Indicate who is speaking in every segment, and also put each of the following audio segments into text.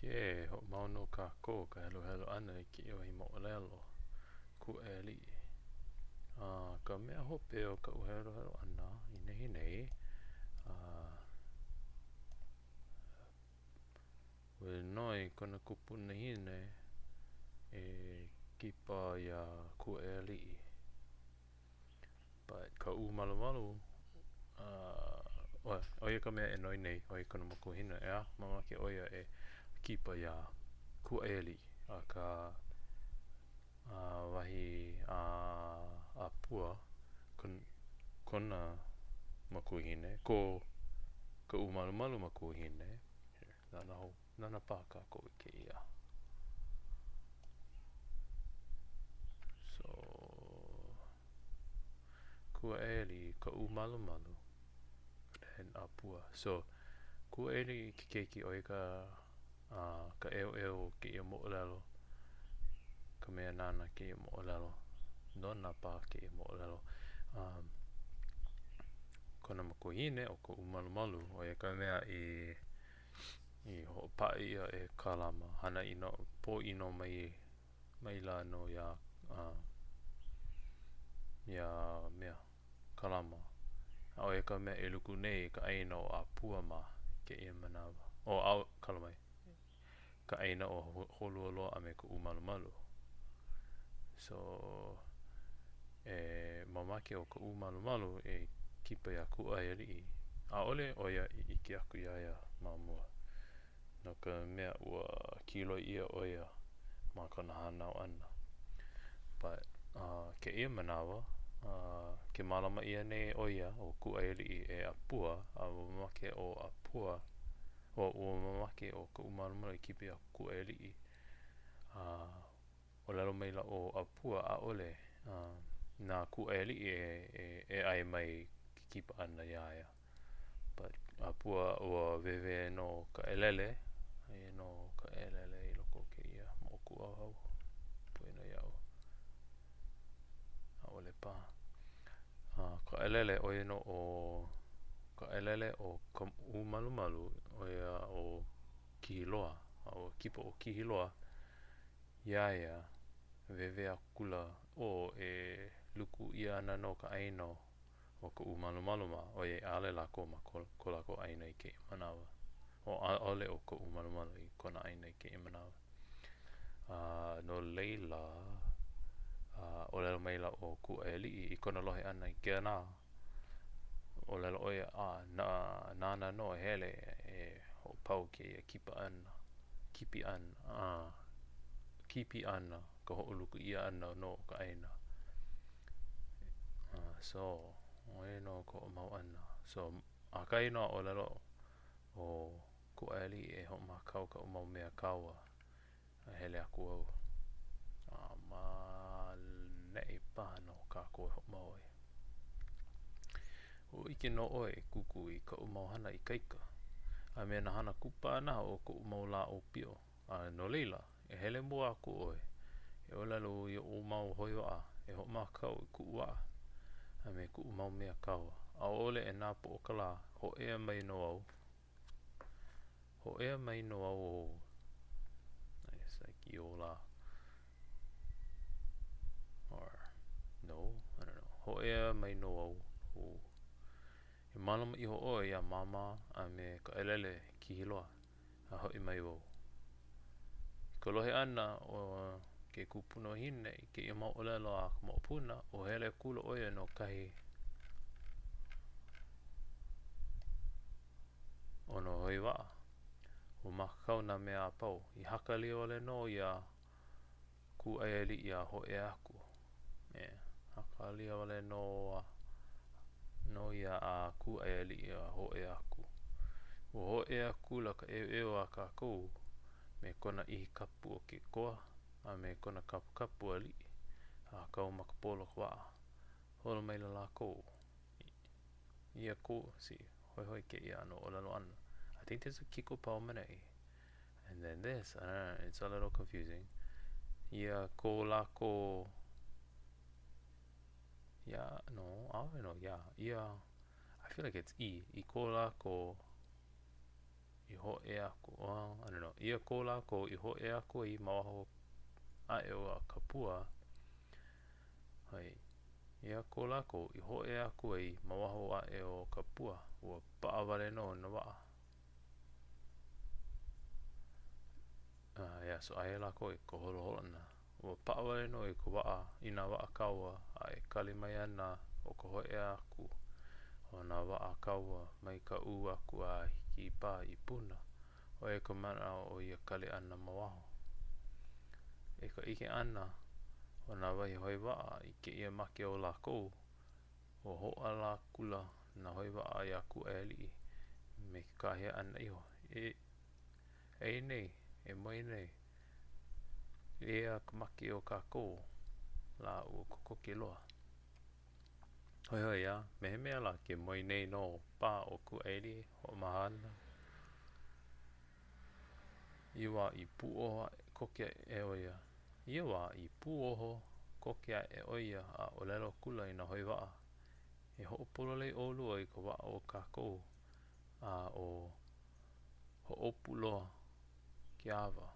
Speaker 1: Ke ho mauno ka ko ka helo helo ana I ki o I mo lelo ku e li. Ka mea hope o ka uhelo helo ana I nehi nei. We noi kona kupu nehine e kipa ia ku e li. But ka u malu malu oia ka mea e noi nei oia kona makuhina ea mamake oia e kipa ia ku e li a ka wahi a pua kona makuhine ko ka u malu malu makuhine nana paha kako I ke ia. So kua eli ka u malu malu then a pua. So kua eli ke keiki o ka eo eo ke ia mo'olelo ka mea nana ke ia mo'olelo nona pa ke ia mo'olelo kona makuhine o ka u malu malu o ia ka mea I ho'opa'i ia e kalama hana ino po ino mai la no ia mea kalama a o ia ka mea e luku nei ka aina o a pua ma ke ia manawa o au kalamai ka aina o holua loa a me ka u malu malu. So mamake o ka u malu malu e kipa ia ku ai ali'i a'ole o ia I ike aku ia ia mamua no ka mea ua kiloi ia o ia ma kona hanau ana. But ke ia manawa ke malama ia nei o ia o ku ai ali'i e apua a mamake o apua ua mamake o ka u malu malu I kipa ia ku ai ali'i o lelo mai la o apua a'ole na ku ai ali'i e ai mai ke kipa ana ia ia. But apua ua wewe no ka elele ai no ka elele I loko o ke ia moku au puina ia'u a'ole paha. Ka elele oia no ka elele o ka u malu malu o ia o kihiloa o kipa o kihiloa ia ia wewe akula o e luku ia ana no ka aina o ka u malu malu ma o ia a'ale lako ma ko lako aina I keia manawa o a'ole o ka u malu malu I kona aina I keia manawa. No leila o lelo mai la o ku ai ali'i I kona lohe ana I ke ana o lelo oia nana no hele e ho'opau keia kipa ana kipi ana kipi ana ka ho'oluku ia ana no ka aina. So oia no ko'o mau ana so akai no o lelo o ku ai ali'i e ho'omākau ka mau mea kaua a hele aku au ma ne'i paha no kākou e ho'omau ai. O ike no 'oe e kuku I ka'u mau hana ikaika a me na hana kupa ana o ko'u mau la 'ōpio no leila e hele mua aku 'oe e 'olelo i'o mau hoiwa'a e ho'omākau I ku'u wa'a a me ku'u mau mea kaua a'ole e na po'okala ho'ea mai no au ho'ea mai no au I guess like Iola or no I don't know ho'ea mai no au e malama iho 'oe ia mama a me ka elele kihiloa a ho'i mai wau. Ka lohe ana o ke kupuna hine I keia mau 'olelo a ka mo'opuna o hele kula 'oia no kahi 'ono hoiwa'a ua makakau nā mea apau I hakalia wale no ia ku ai ali'i a ho'e aku hakalia wale no ia a ku ai ali'i a ho'e aku. Ua ho'e aku la ka 'eo'eo a kākou me kona 'ihi kapu o ke koa a me kona kapu kapu ali'i a kau ma ka polo wa'a holo maila lākou ia ko hoi hoi keia no 'olelo ana. I think there's a kiko pau mana'i and then this I don't know it's a little confusing. Ia ko lākou ia no I don't know ia I feel like it's I ko lākou ho e aku. Well, I don't know. Ia ko lako I ho e aku I mawaho a e o a kapua. Hai. Ia ko lako I ho e aku I mawaho a e o kapua. Ua paawale no na waa. Yeah, so ahe lako I ko holo holo na. Ua paawale no I ko waa I nā waa kaua a e kali mai ana o ko ho e aku. O nā waa kaua mai ka u aku a hiki pā I puna. O e ka mana o ia kali ana mawaho. E ka ike ana o nā wahi hoi waa I ke ia make o lako. O ho ala kula na hoi waa I aku e li me ke kahea ana iho. E nei, e moi nei. Ea ka make o kako la ua kokoke loa. Hoi hoi ia, mehe mea la ke moi nei no pā o ku e li ho mahana. Iwa I puoha koke e oia. Iwa I puoho koke e oia a o lelo kula I na hoi waa. E ho'opolole olua I ka waa o kako a o ho'opu loa ki awa.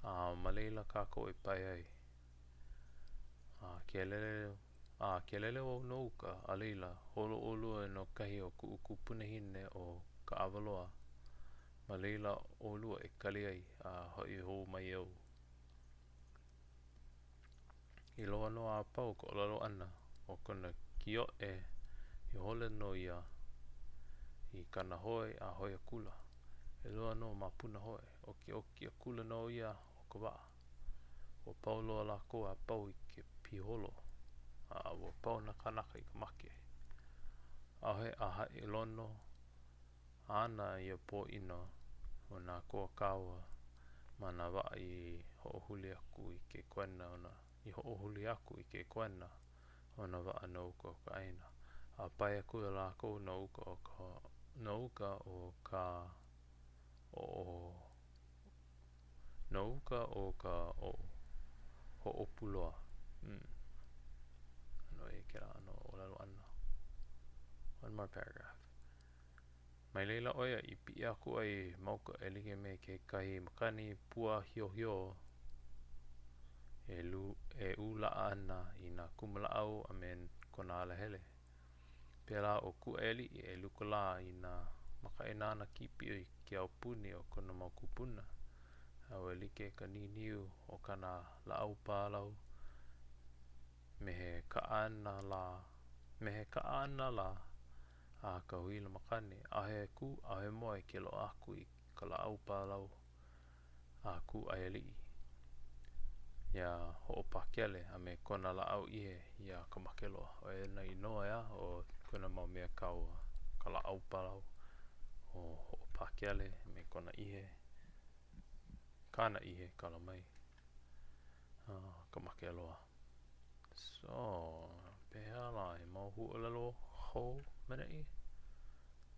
Speaker 1: A maleila kako e pai ai. Ke lele o no uka a leila holo olua no kahi o ku punahine o ka awaloa. Maleila olua e kali ai a hoi ho mai au. I loa no a pau ko lalo ana o kona kio e I hole no ia I kana hoi a hoi a kula. E loa no mapuna hoi o ki a kula no ia o ka waa. O pau loa lako a pau I ke piholo. A o pau nakanaka I ka make. Ahe a hae lono ana ia po ino o nā koa kaua ma nā waa I ho'ohuli aku I ke koena ona. I ho'ohuli aku I ke koena o nā waa no uka o ka aina. A pai aku e lako no uka o ka no uka o ka no uka o ka ho'opu loa. No e kera ano o lalo ana. One more paragraph. Mai leila oia I pi aku ai mauka e like me ke kahi makani pua hio hio e ula ana I nā kumalaau a me kona alahele. Pela o ku eli e luka la I nā makainana kipi I ke au puni o kona mau kupuna. Au e like ka niniu o kana laau pālau mehe ka ana la a ka huila makani ahe ku ahe moe ke lo aku I ka laau pālau a ku aelii. Ia ho'opakele a me kona laau ihe ia ka make loa. O e na inoa ea o kona mau mea kaua ka laau pālau o ho'opakele me kona ihe kana ihe kala mai. Ka make loa. So, pehea la e mau hu'olelo hou menei.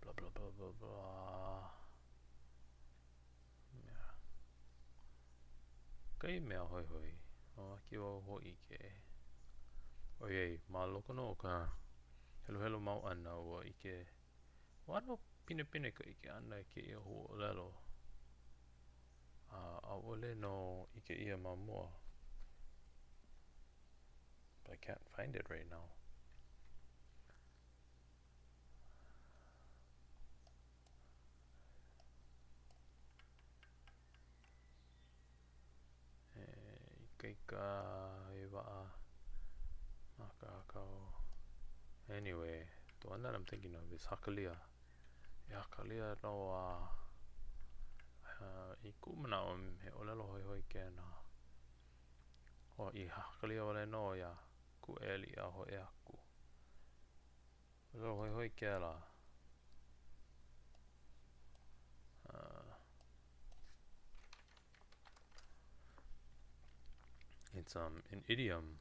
Speaker 1: Blah blah blah blah blah. Yeah. Kai mea hoi hoi. Ki wau hoi ke oiei, ma loko no ka helo helo mau ana ua ike wano pine pine ka ike ana ke ia hu'olelo. A ole no ike ia mamua. But I can't find it right now. Ikaika e waa maka akau. Anyway, the one that I'm thinking of is Hakalia. Hakalia no I kumana o he olelo hoi hoi ke na. O I Hakalia ole no ia ku eli a hoi aku. Olelo hoi hoi ke la. It's an idiom.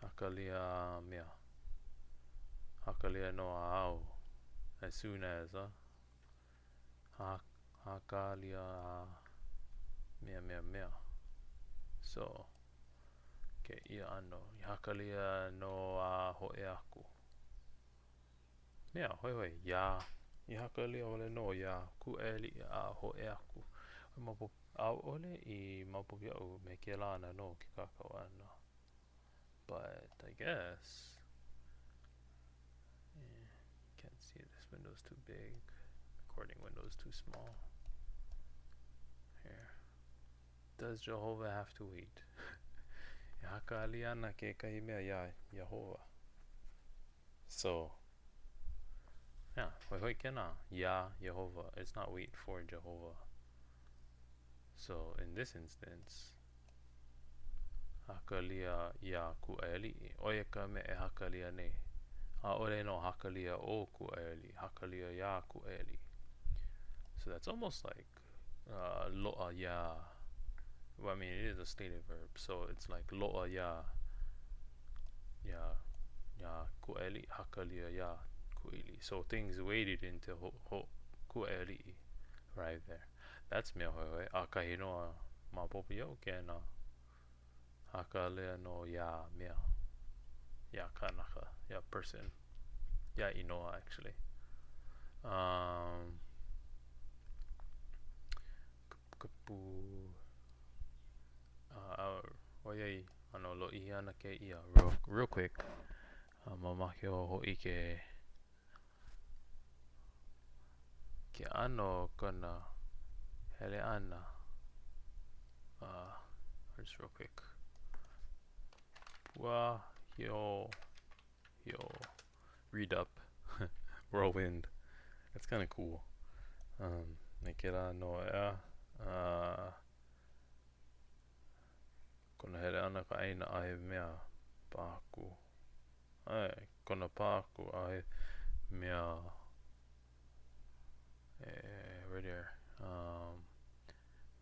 Speaker 1: Hakalia mea. Hakalia no au. As soon as hakalia mea mea mea. So ke ia ano I hakalia no a hoi aku. Mea hoi hoi ya I haka lia ole no ia ku eli a ho e aku. Mapo au ole I mapo ki au me ke lana no ki kakao ana. But I guess can't see this window's too big. Recording window's too small. Here. Does Jehovah have to wait? Haka aliana ke kahimea ya Jehovah. So yeah, hoi kena ya Jehovah. It's not wait for Jehovah. So in this instance, hakalia ya kueli oia ka me e hakalia ne. A ore no hakalia o kueli, hakalia ya kueli. So that's almost like lo'a ya. Well, I mean, it is a stated verb, so it's like lo'a ya ya kueli hakalia ya kueli. So things waited into ho kueli right there. That's me hoi a kahinoa mapopi yo kena hakalia no ya mea ya kanaka ya person ya inoa actually. Kapu oiei ano lo I ana ke ia real quick. Mamake o hoi ke ano kona hele ana. Just real quick. Pua hio read up whirlwind. That's kind of cool. Nekera no ea. Kona hele ana ka aina ahe mea pāku. Kona pāku ahe mea right there.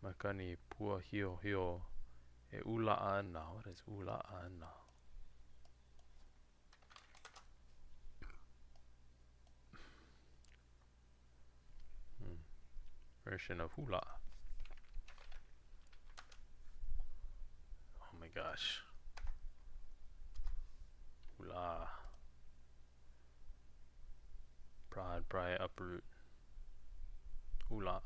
Speaker 1: Makani pua hio e ula ana. What is ula ana? Version of hula. Oh my gosh. Hula. Pride, uproot. Hula.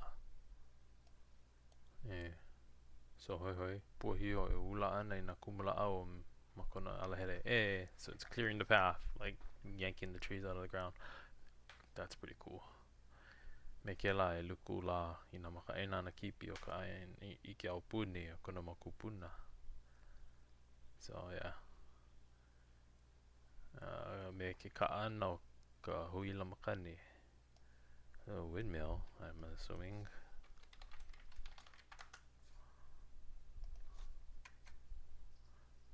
Speaker 1: So hoi. Pua hio e ula ana ina kumula au makona alahere. So it's clearing the path, like yanking the trees out of the ground. That's pretty cool. Me ke la e luku la ina maka ena na kipi o ka aien I ke au puni o kona makupuna. So yeah. Me ke ka ana o ka huila makani. A windmill, I'm assuming.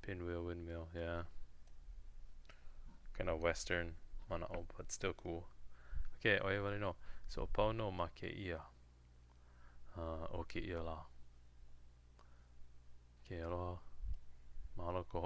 Speaker 1: Pinwheel windmill, yeah. Kind of western mana'o, but still cool. Okay, oe wale no. So pau no ma ke ia. O ke ia la. Ke aloha. Mahalo ko